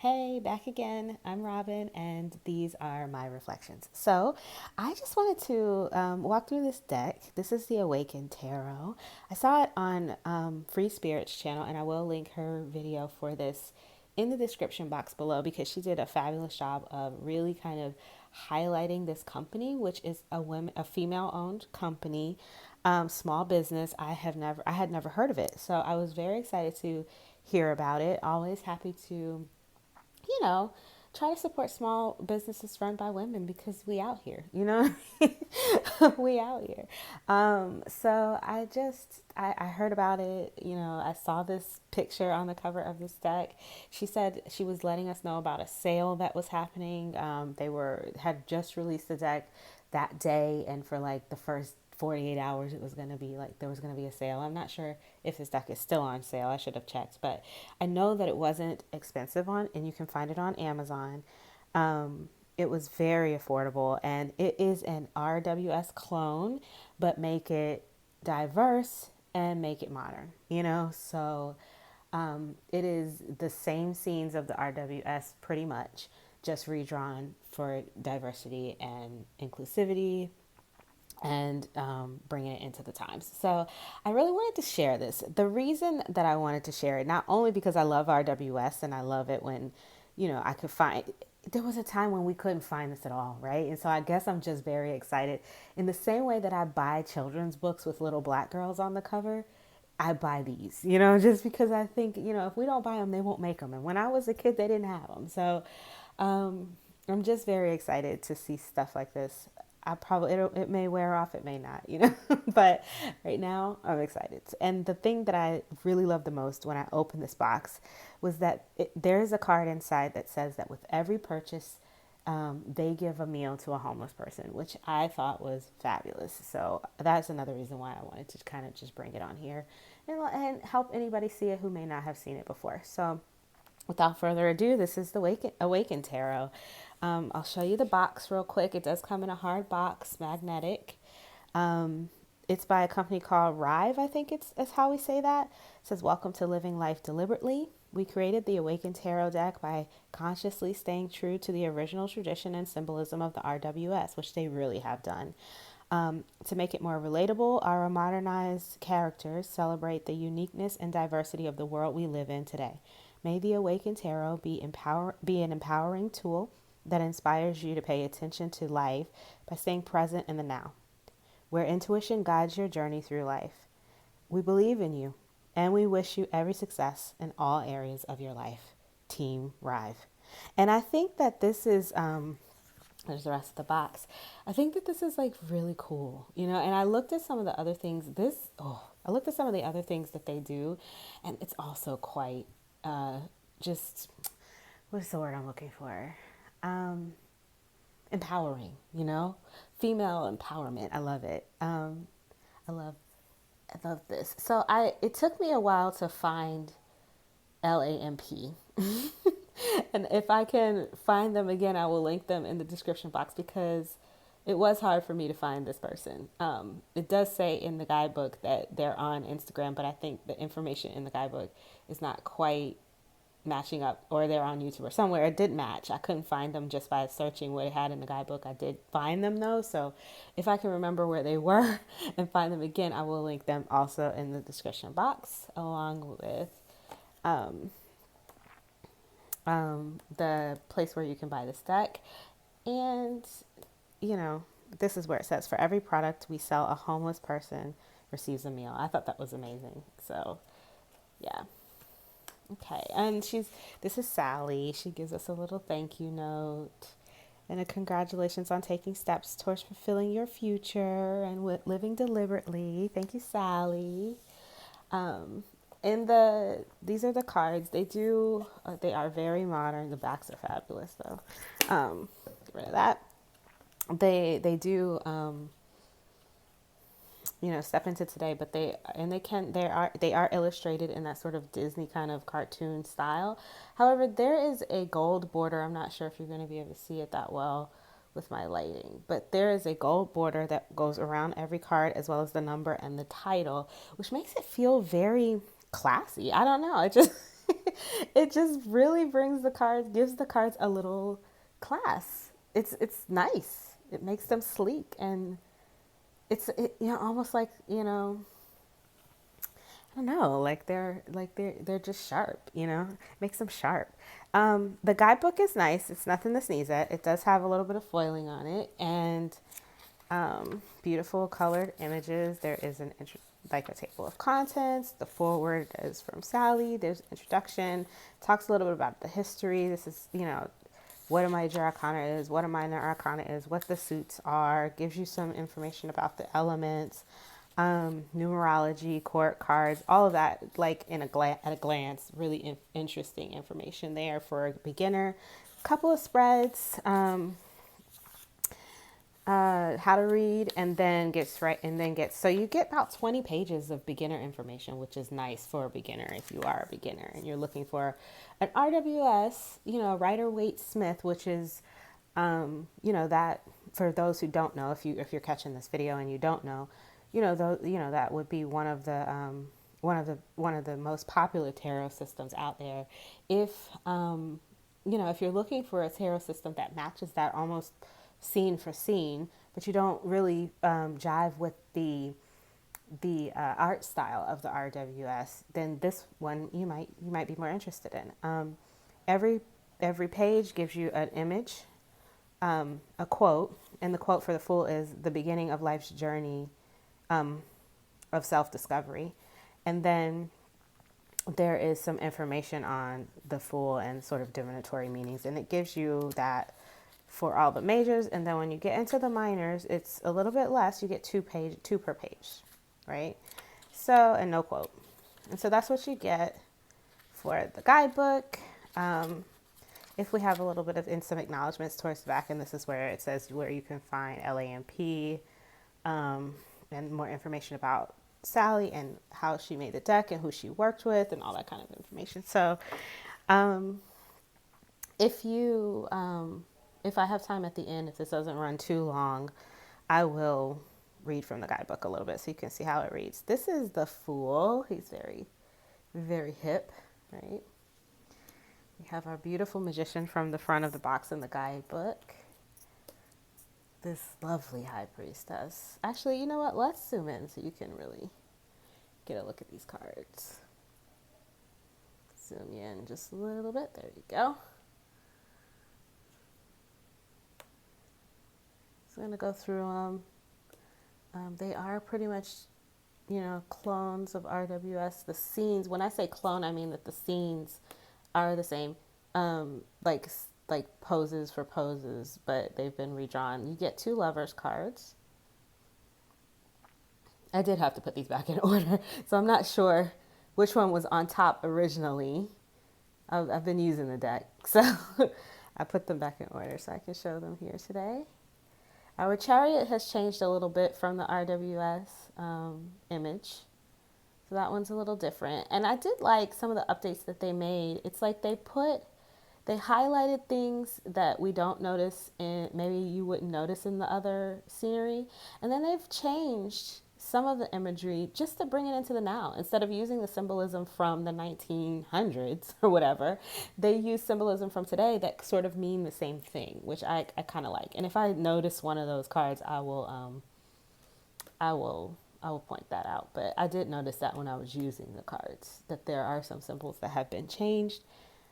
Hey, back again. I'm Robin, and these are my reflections. So, I just wanted to walk through this deck. This is the Awaken Tarot. I saw it on Free Spirits channel, and I will link her video for this in the description box below because she did a fabulous job of really kind of highlighting this company, which is a female-owned company, small business. I had never heard of it, so I was very excited to hear about it. Always happy to you know, try to support small businesses run by women because we out here, we out here. So I heard about it, I saw this picture on the cover of this deck. She said she was letting us know about a sale that was happening. Had just released the deck that day, and for like the first 48 hours it was going to be like there was going to be a sale. I'm not sure if this deck is still on sale. I should have checked, but I know that it wasn't expensive on, and you can find it on Amazon. It was very affordable, and it is an RWS clone, but make it diverse and make it modern, So it is the same scenes of the RWS pretty much, just redrawn for diversity and inclusivity and bringing it into the times. So I really wanted to share this. The reason that I wanted to share it, not only because I love RWS and I love it when, I could find, there was a time when we couldn't find this at all, right? And so I guess I'm just very excited. In the same way that I buy children's books with little black girls on the cover, I buy these, just because I think, if we don't buy them, they won't make them. And when I was a kid, they didn't have them. So I'm just very excited to see stuff like this. It may wear off, it may not, but right now I'm excited. And the thing that I really loved the most when I opened this box was that there's a card inside that says that with every purchase, they give a meal to a homeless person, which I thought was fabulous. So that's another reason why I wanted to kind of just bring it on here and help anybody see it who may not have seen it before. So without further ado, this is the Awaken Tarot. I'll show you the box real quick. It does come in a hard box, magnetic. It's by a company called Rive, I think it's how we say that. It says, "Welcome to Living Life Deliberately." We created the Awaken Tarot deck by consciously staying true to the original tradition and symbolism of the RWS, which they really have done. To make it more relatable, our modernized characters celebrate the uniqueness and diversity of the world we live in today. May the Awaken Tarot be an empowering tool that inspires you to pay attention to life by staying present in the now, where intuition guides your journey through life. We believe in you, and we wish you every success in all areas of your life. Team Rive. And I think that this is, there's the rest of the box. I think that this is like really cool, and I looked at some of the other things, I looked at some of the other things that they do, and it's also quite just, what's the word I'm looking for? Empowering, female empowerment. I love it. I love, I love this. So it took me a while to find L.a.m.p. And if I can find them again, I will link them in the description box because it was hard for me to find this person. It does say in the guidebook that they're on Instagram, but I think the information in the guidebook is not quite matching up, or they're on YouTube or somewhere. It did match. I couldn't find them just by searching what it had in the guidebook. I did find them though, so if I can remember where they were and find them again, I will link them also in the description box along with the place where you can buy this deck. And this is where it says, "For every product we sell, a homeless person receives a meal." I thought that was amazing. So yeah. Okay, and this is Sally. She gives us a little thank you note and a congratulations on taking steps towards fulfilling your future and living deliberately. Thank you, Sally. And these are the cards. They are very modern. The backs are fabulous though. Get rid of that. They do step into today, but they are illustrated in that sort of Disney kind of cartoon style. However, there is a gold border. I'm not sure if you're going to be able to see it that well with my lighting, but there is a gold border that goes around every card, as well as the number and the title, which makes it feel very classy. I don't know. It just It just really brings the cards, gives the cards a little class. It's nice. It makes them sleek, and almost like, I don't know, they're just sharp, makes them sharp. The guidebook is nice. It's nothing to sneeze at. It does have a little bit of foiling on it, and beautiful colored images. There is like a table of contents. The foreword is from Sally. There's an introduction. Talks a little bit about the history. This is, what a major arcana is, what a minor arcana is, what the suits are. Gives you some information about the elements, numerology, court cards, all of that, like at a glance. Really interesting information there for a beginner. Couple of spreads. How to read, and then so you get about 20 pages of beginner information, which is nice for a beginner if you are a beginner and you're looking for an RWS, Rider-Waite Smith, which is, that for those who don't know, if you're catching this video and you don't know, that would be one of the most popular tarot systems out there. If you're looking for a tarot system that matches that almost scene for scene, but you don't really jive with the art style of the RWS, then this one you might be more interested in. Every page gives you an image, a quote, and the quote for the Fool is the beginning of life's journey of self-discovery, and then there is some information on the Fool and sort of divinatory meanings, and it gives you that for all the majors. And then when you get into the minors, it's a little bit less. You get two per page, right? So, and no quote. And so that's what you get for the guidebook. If we have a little bit of some acknowledgments towards the back, and this is where it says where you can find L.a.m.p, and more information about Sally and how she made the deck and who she worked with and all that kind of information. So if I have time at the end, if this doesn't run too long, I will read from the guidebook a little bit so you can see how it reads. This is the Fool. He's very, very hip, right? We have our beautiful magician from the front of the box in the guidebook. This lovely high priestess. Actually, you know what? Let's zoom in so you can really get a look at these cards. Zoom in just a little bit. There you go. So I'm going to go through them. They are pretty much, clones of RWS. The scenes, when I say clone, I mean that the scenes are the same, like poses for poses, but they've been redrawn. You get 2 lovers cards. I did have to put these back in order, so I'm not sure which one was on top originally. I've been using the deck, so I put them back in order so I can show them here today. Our chariot has changed a little bit from the RWS image. So that one's a little different. And I did like some of the updates that they made. It's like they highlighted things that we don't notice, and maybe you wouldn't notice in the other scenery. And then they've changed some of the imagery just to bring it into the now. Instead of using the symbolism from the 1900s or whatever, they use symbolism from today that sort of mean the same thing, which I kind of like. And if I notice one of those cards, I will point that out. But I did notice that when I was using the cards, that there are some symbols that have been changed,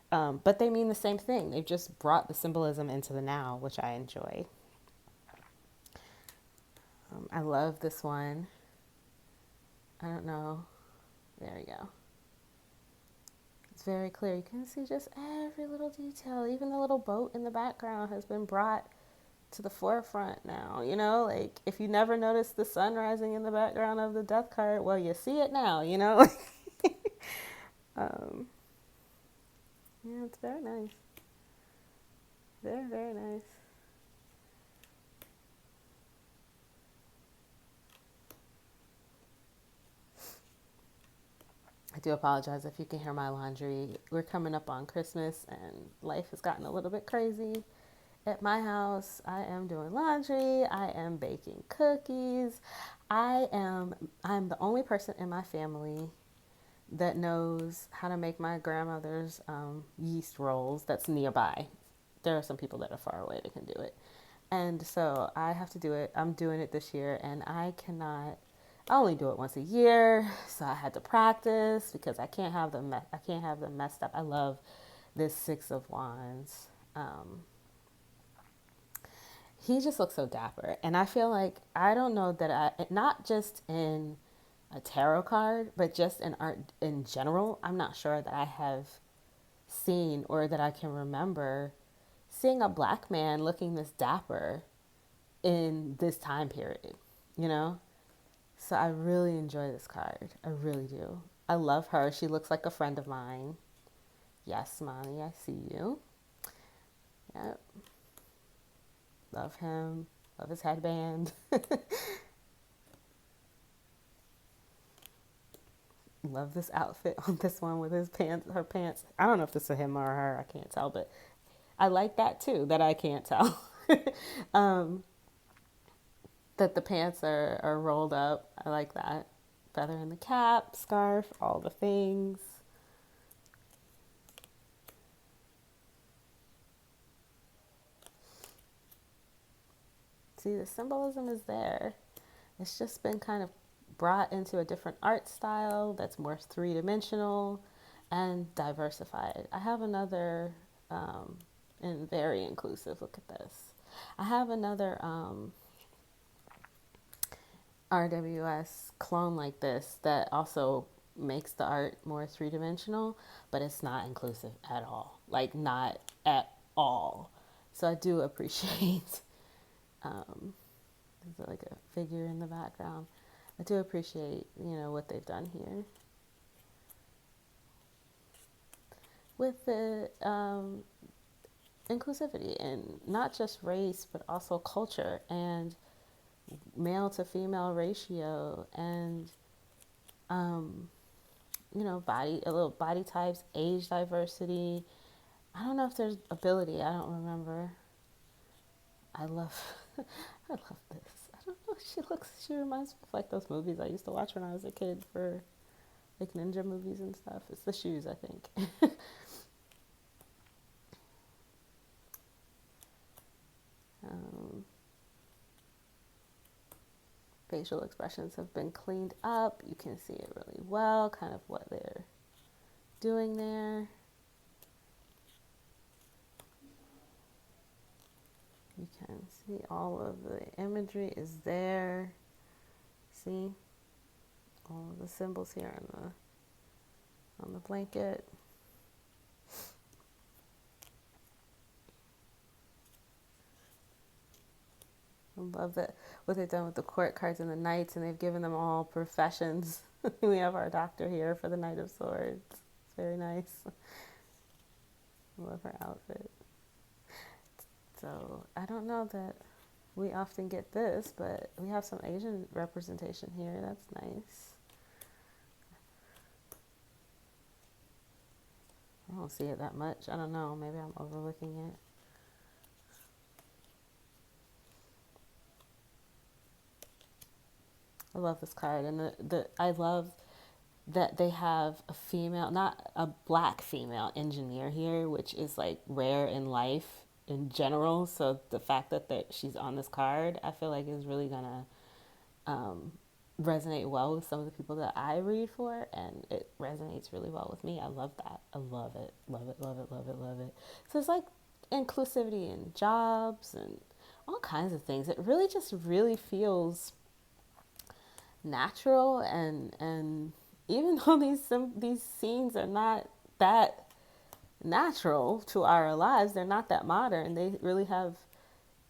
but they mean the same thing. They've just brought the symbolism into the now, which I enjoy. I love this one. I don't know. There we go. It's very clear. You can see just every little detail. Even the little boat in the background has been brought to the forefront now. Like if you never noticed the sun rising in the background of the death card, well, you see it now, Yeah, it's very nice. Very, very nice. I do apologize if you can hear my laundry. We're coming up on Christmas and life has gotten a little bit crazy at my house. I am doing laundry. I am baking cookies. I'm the only person in my family that knows how to make my grandmother's yeast rolls that's nearby. There are some people that are far away that can do it. And so I have to do it. I'm doing it this year, and I cannot. I only do it once a year, so I had to practice because I can't have them. I can't have them messed up. I love this Six of Wands. He just looks so dapper, and I feel like I don't know that not just in a tarot card, but just in art in general. I'm not sure that I have seen or that I can remember seeing a black man looking this dapper in this time period, you know? So I really enjoy this card. I really do. I love her. She looks like a friend of mine. Yes, Mommy, I see you. Yep. Love him. Love his headband. Love this outfit on this one with his pants, her pants. I don't know if this is him or her. I can't tell, but I like that too, that I can't tell. um, that the pants are rolled up. I like that. Feather in the cap, scarf, all the things. See, the symbolism is there. It's just been kind of brought into a different art style that's more three-dimensional and diversified. I have another, and very inclusive. Look at this. I have another RWS clone like this that also makes the art more three-dimensional, but it's not inclusive at all. Like, not at all. So I do appreciate, there's like a figure in the background. I do appreciate, what they've done here with the inclusivity, and not just race, but also culture and male to female ratio, and a little body types, age diversity. I don't know if there's ability. I don't remember. I love, I love this. I don't know. She reminds me of like those movies I used to watch when I was a kid for like ninja movies and stuff. It's the shoes, I think. Facial expressions have been cleaned up. You can see it really well, kind of what they're doing there. You can see all of the imagery is there. See all of the symbols here on the blanket. I love that what they've done with the court cards and the knights, and they've given them all professions. We have our doctor here for the Knight of Swords. It's very nice. I love her outfit. So I don't know that we often get this, but we have some Asian representation here. That's nice. I don't see it that much. I don't know. Maybe I'm overlooking it. I love this card, and I love that they have a female, not a black female engineer here, which is like rare in life in general. So the fact that she's on this card, I feel like is really gonna resonate well with some of the people that I read for, and it resonates really well with me. I love that. I love it. Love it, love it, love it, love it. So it's like inclusivity in jobs and all kinds of things. It really just really feels natural, and even though these scenes are not that natural to our lives, they're not that modern, they really have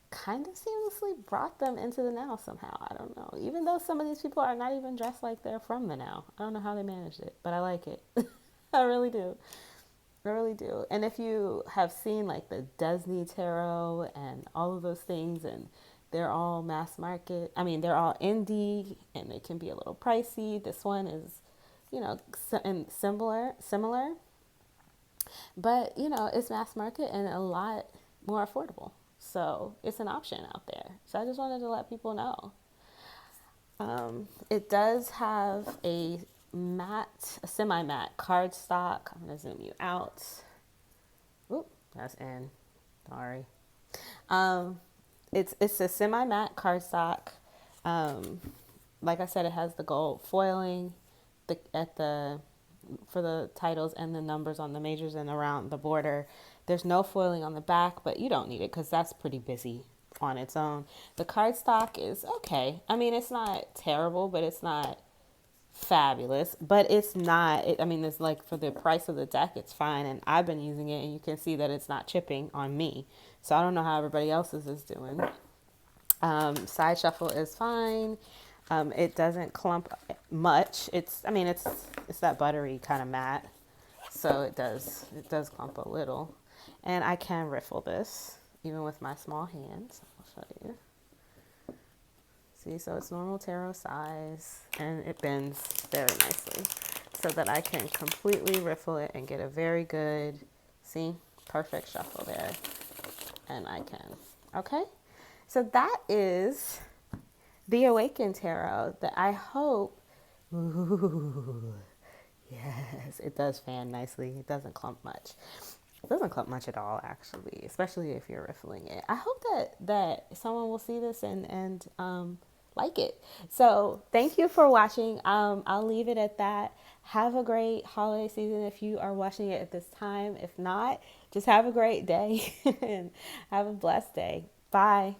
kind of seamlessly brought them into the now somehow. I don't know, even though some of these people are not even dressed like they're from the now. I don't know how they managed it, but I like it. I really do. I really do. And if you have seen like the Disney Tarot and all of those things, and they're all mass market. I mean, they're all indie, and they can be a little pricey. This one is, similar, but it's mass market and a lot more affordable. So it's an option out there. So I just wanted to let people know. It does have a matte, a semi-matte cardstock. I'm going to zoom you out. Oop, that's in. Sorry. Um, it's a semi-matte cardstock. Like I said, it has the gold foiling for the titles and the numbers on the majors and around the border. There's no foiling on the back, but you don't need it because that's pretty busy on its own. The cardstock is okay. I mean, it's not terrible, but it's not fabulous. But it's not. It's like for the price of the deck, it's fine. And I've been using it, and you can see that it's not chipping on me. So I don't know how everybody else's is doing. Side shuffle is fine. It doesn't clump much. It's that buttery kind of matte, so it does clump a little. And I can riffle this even with my small hands. I'll show you. See, so it's normal tarot size, and it bends very nicely, so that I can completely riffle it and get a very good, see, perfect shuffle there. And I can. Okay, so that is the Awaken Tarot that I hope, ooh, yes, it does fan nicely. It doesn't clump much. It doesn't clump much at all, actually, especially if you're riffling it. I hope that someone will see this and like it. So thank you for watching. I'll leave it at that. Have a great holiday season if you are watching it at this time. If not, just have a great day and have a blessed day. Bye.